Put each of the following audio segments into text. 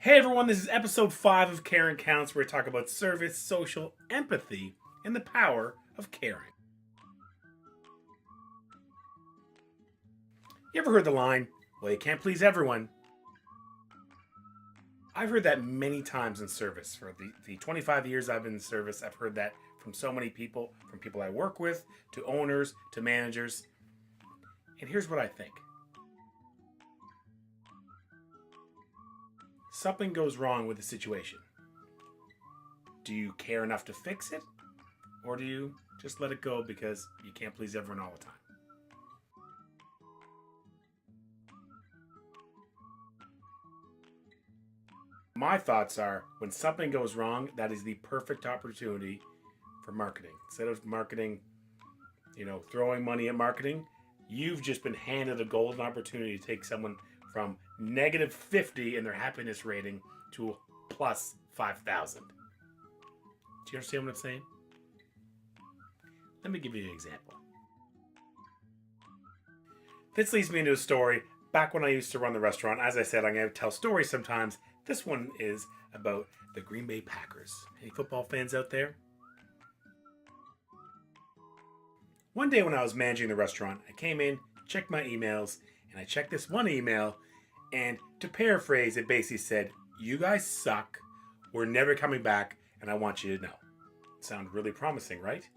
Hey everyone, this is episode 5 of Caring Counts, where we talk about service, social empathy, and the power of caring. You ever heard the line, well, you can't please everyone? I've heard that many times in service. For the 25 years I've been in service, I've heard that from so many people, from people I work with, to owners, to managers. And here's what I think. Something goes wrong with the situation. Do you care enough to fix it? Or do you just let it go because you can't please everyone all the time? My thoughts are, when something goes wrong, that is the perfect opportunity for marketing. Instead of marketing, throwing money at marketing, you've just been handed a golden opportunity to take someone from negative 50 in their happiness rating to plus 5,000. Do you understand what I'm saying? Let me give you an example. This leads me into a story back when I used to run the restaurant. As I said, I'm going to tell stories sometimes. This one is about the Green Bay Packers. Any football fans out there? One day when I was managing the restaurant, I came in, checked my emails, and I checked this one email, and to paraphrase, it basically said, "You guys suck, we're never coming back, and I want you to know." Sound really promising, right?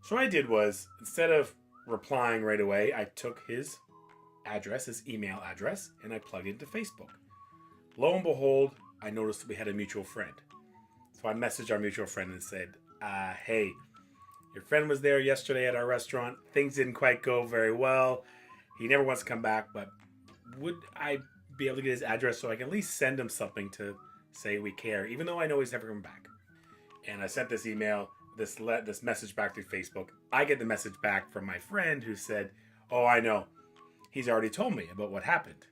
So what I did was, instead of replying right away, I took his address, his email address, and I plugged it into Facebook. Lo and behold, I noticed we had a mutual friend. So I messaged our mutual friend and said, hey, your friend was there yesterday at our restaurant. Things didn't quite go very well. He never wants to come back, but would I be able to get his address so I can at least send him something to say we care, even though I know he's never coming back? And I sent this email, this message back through Facebook. I get the message back from my friend who said, "Oh, I know. He's already told me about what happened."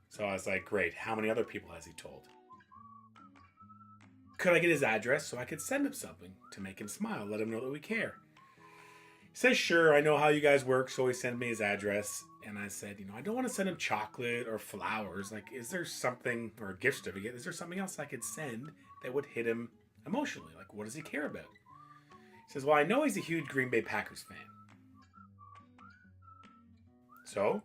So I was like, great. How many other people has he told? Could I get his address so I could send him something to make him smile, let him know that we care? He says, sure, I know how you guys work, so he sent me his address. And I said, I don't want to send him chocolate or flowers. Like, is there something, or a gift certificate, is there something else I could send that would hit him emotionally? Like, what does he care about? He says, well, I know he's a huge Green Bay Packers fan. So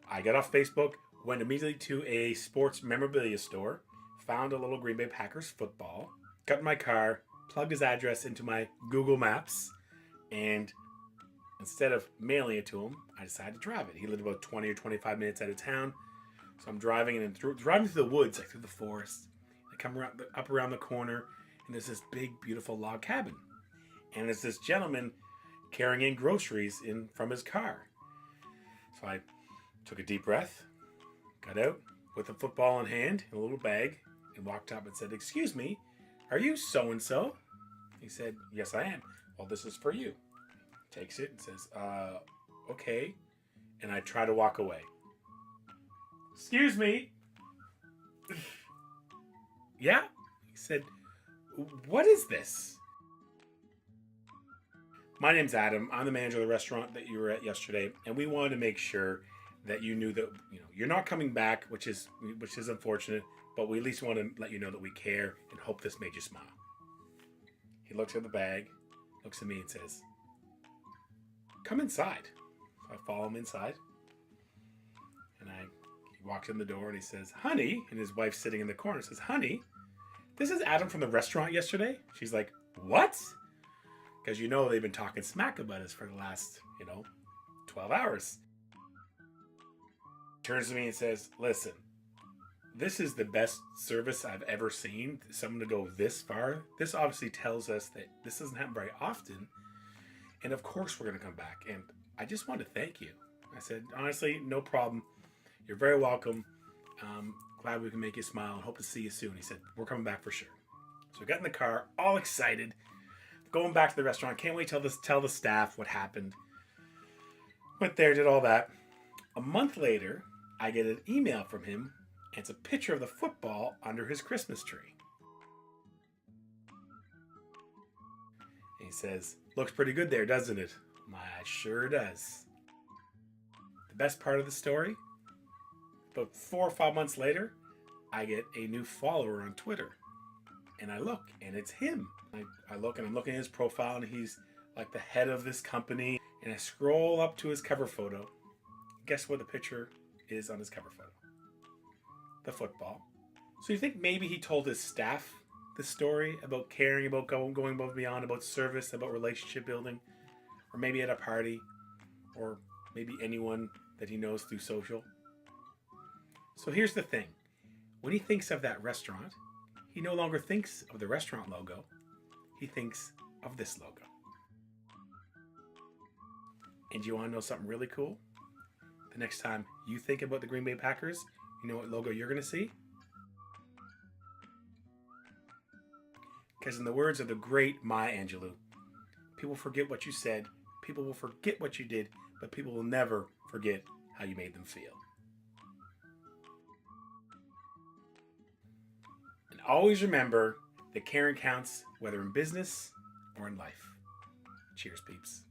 I got off Facebook, went immediately to a sports memorabilia store, found a little Green Bay Packers football, got in my car, plugged his address into my Google Maps, and instead of mailing it to him, I decided to drive it. He lived about 20 or 25 minutes out of town. So I'm driving driving through the woods, like through the forest. I come up around the corner, and there's this big, beautiful log cabin. And there's this gentleman carrying in groceries from his car. So I took a deep breath, got out with a football in hand, in a little bag, and walked up and said, "Excuse me, are you so-and-so?" He said, "Yes, I am." "Well, this is for you." Takes it and says, okay. And I try to walk away. "Excuse me." "Yeah?" He said, "What is this?" "My name's Adam. I'm the manager of the restaurant that you were at yesterday, and we wanted to make sure that you knew that you're not coming back, which is unfortunate, but we at least want to let you know that we care and hope this made you smile." He looks at the bag, looks at me, and says, "Come inside." So I follow him inside, and he walks in the door and he says, "Honey," and his wife's sitting in the corner, says, "Honey, this is Adam from the restaurant yesterday." She's like, "What?" Because they've been talking smack about us for the last 12 hours. Turns to me and says, "Listen, this is the best service I've ever seen. Someone to go this far. This obviously tells us that this doesn't happen very often. And of course we're going to come back. And I just want to thank you." I said, "Honestly, no problem. You're very welcome. Glad we can make you smile and hope to see you soon." He said, "We're coming back for sure." So we got in the car, all excited, going back to the restaurant. Can't wait to tell the staff what happened. Went there, did all that. A month later, I get an email from him, and it's a picture of the football under his Christmas tree. And he says, "Looks pretty good there, doesn't it?" "My, sure does." The best part of the story? About 4 or 5 months later, I get a new follower on Twitter. And I look, and it's him. I look, and I'm looking at his profile, and he's like the head of this company. And I scroll up to his cover photo. Guess what the picture is on his cover photo? The football. So you think maybe he told his staff the story about caring about going above and beyond, about service, about relationship building, or maybe at a party, or maybe anyone that he knows through social. So here's the thing. When he thinks of that restaurant, he no longer thinks of the restaurant logo. He thinks of this logo. And do you want to know something really cool? The next time you think about the Green Bay Packers, you know what logo you're going to see? Because in the words of the great Maya Angelou, people forget what you said, people will forget what you did, but people will never forget how you made them feel. And always remember that caring counts, whether in business or in life. Cheers, peeps.